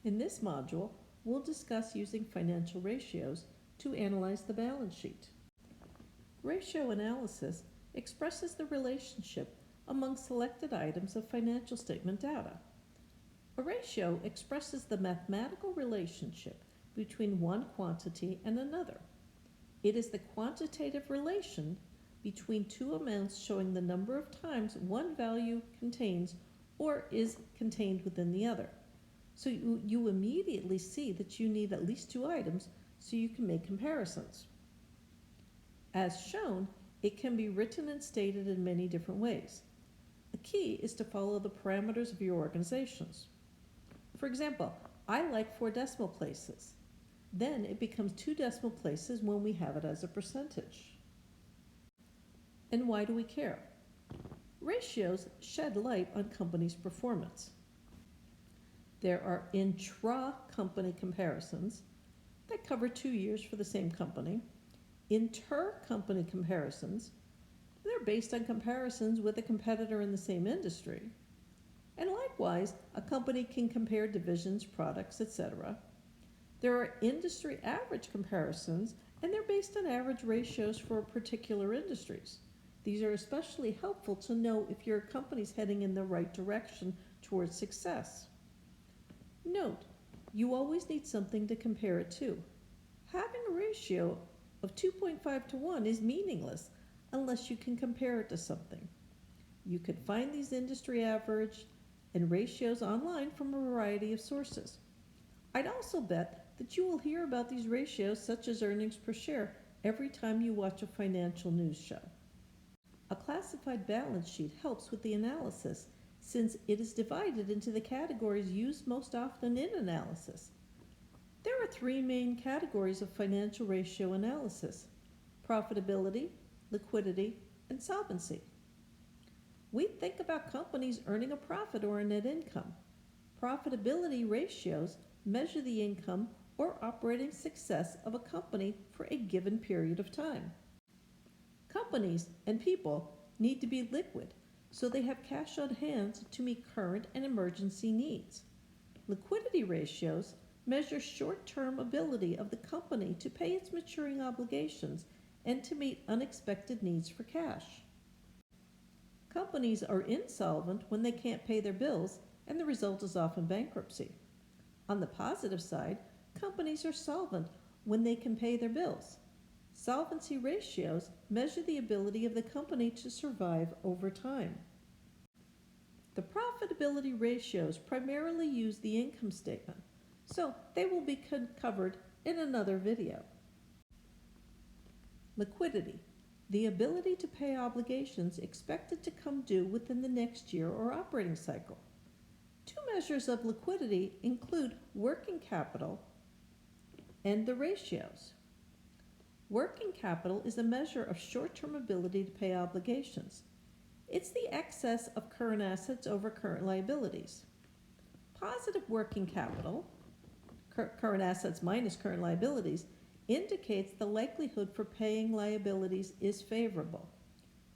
In this module, we'll discuss using financial ratios to analyze the balance sheet. Ratio analysis expresses the relationship among selected items of financial statement data. A ratio expresses the mathematical relationship between one quantity and another. It is the quantitative relation between two amounts showing the number of times one value contains or is contained within the other. So you immediately see that you need at least two items so you can make comparisons. As shown, it can be written and stated in many different ways. The key is to follow the parameters of your organizations. For example, I like 4 decimal places. Then it becomes 2 decimal places when we have it as a percentage. And why do we care? Ratios shed light on companies' performance. There are intra-company comparisons that cover 2 years for the same company. Inter-company comparisons, they're based on comparisons with a competitor in the same industry. And likewise, a company can compare divisions, products, etc. There are industry average comparisons, and they're based on average ratios for particular industries. These are especially helpful to know if your company's heading in the right direction towards success. Note, you always need something to compare it to. Having a ratio of 2.5 to 1 is meaningless unless you can compare it to something. You can find these industry average and ratios online from a variety of sources. I'd also bet that you will hear about these ratios, such as earnings per share, every time you watch a financial news show. A classified balance sheet helps with the analysis since it is divided into the categories used most often in analysis. There are 3 main categories of financial ratio analysis: profitability, liquidity, and solvency. We think about companies earning a profit or a net income. Profitability ratios measure the income or operating success of a company for a given period of time. Companies and people need to be liquid, so they have cash on hand to meet current and emergency needs. Liquidity ratios measure short-term ability of the company to pay its maturing obligations and to meet unexpected needs for cash. Companies are insolvent when they can't pay their bills, and the result is often bankruptcy. On the positive side, companies are solvent when they can pay their bills. Solvency ratios measure the ability of the company to survive over time. The profitability ratios primarily use the income statement, so they will be covered in another video. Liquidity, the ability to pay obligations expected to come due within the next year or operating cycle. 2 measures of liquidity include working capital and the ratios. Working capital is a measure of short-term ability to pay obligations. It's the excess of current assets over current liabilities. Positive working capital, current assets minus current liabilities, indicates the likelihood for paying liabilities is favorable.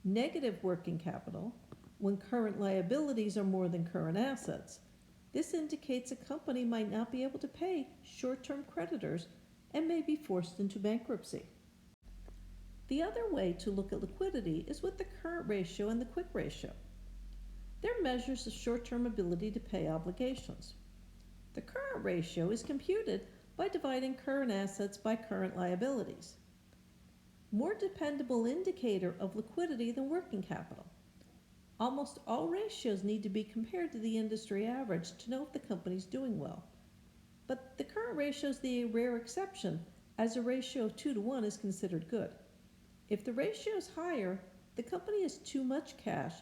Negative working capital, when current liabilities are more than current assets, this indicates a company might not be able to pay short-term creditors and may be forced into bankruptcy. The other way to look at liquidity is with the current ratio and the quick ratio. They're measures of short-term ability to pay obligations. The current ratio is computed by dividing current assets by current liabilities. More dependable indicator of liquidity than working capital. Almost all ratios need to be compared to the industry average to know if the company's doing well. But the current ratio is the rare exception, as a ratio of 2 to 1 is considered good. If the ratio is higher, the company has too much cash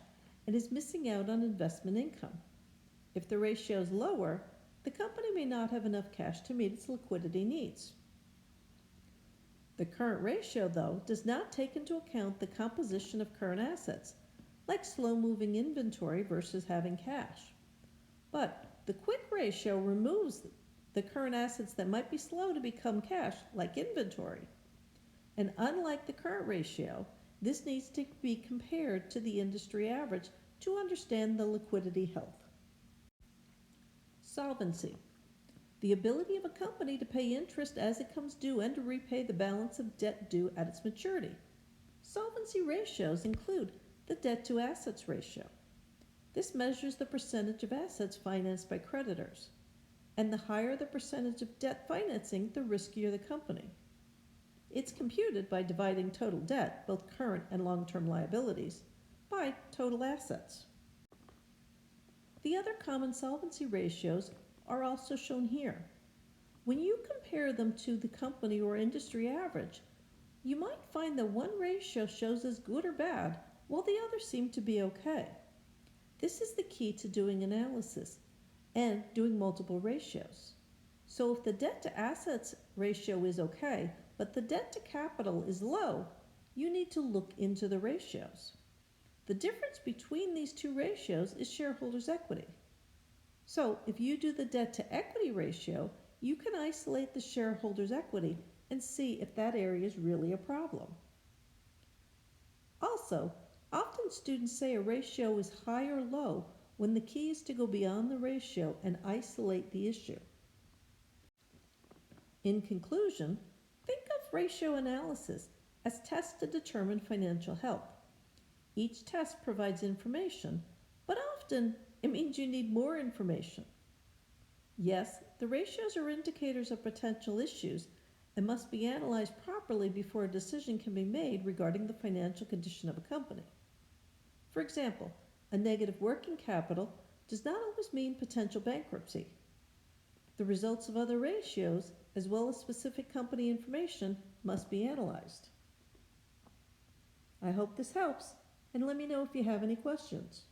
and is missing out on investment income. If the ratio is lower, the company may not have enough cash to meet its liquidity needs. The current ratio, though, does not take into account the composition of current assets, like slow-moving inventory versus having cash. But the quick ratio removes the current assets that might be slow to become cash, like inventory. And unlike the current ratio, this needs to be compared to the industry average to understand the liquidity health. Solvency. the ability of a company to pay interest as it comes due and to repay the balance of debt due at its maturity. Solvency ratios include the debt-to-assets ratio. This measures the percentage of assets financed by creditors. And the higher the percentage of debt financing, the riskier the company. It's computed by dividing total debt, both current and long-term liabilities, by total assets. The other common solvency ratios are also shown here. When you compare them to the company or industry average, you might find that one ratio shows as good or bad, while the others seem to be okay. This is the key to doing analysis and doing multiple ratios. So if the debt to assets ratio is okay, but the debt to capital is low, you need to look into the ratios. The difference between these two ratios is shareholders' equity. So if you do the debt to equity ratio, you can isolate the shareholders' equity and see if that area is really a problem. Also, often students say a ratio is high or low when the key is to go beyond the ratio and isolate the issue. In conclusion, think of ratio analysis as tests to determine financial health. Each test provides information, but often it means you need more information. Yes, the ratios are indicators of potential issues and must be analyzed properly before a decision can be made regarding the financial condition of a company. For example, a negative working capital does not always mean potential bankruptcy. The results of other ratios, as well as specific company information, must be analyzed. I hope this helps, and let me know if you have any questions.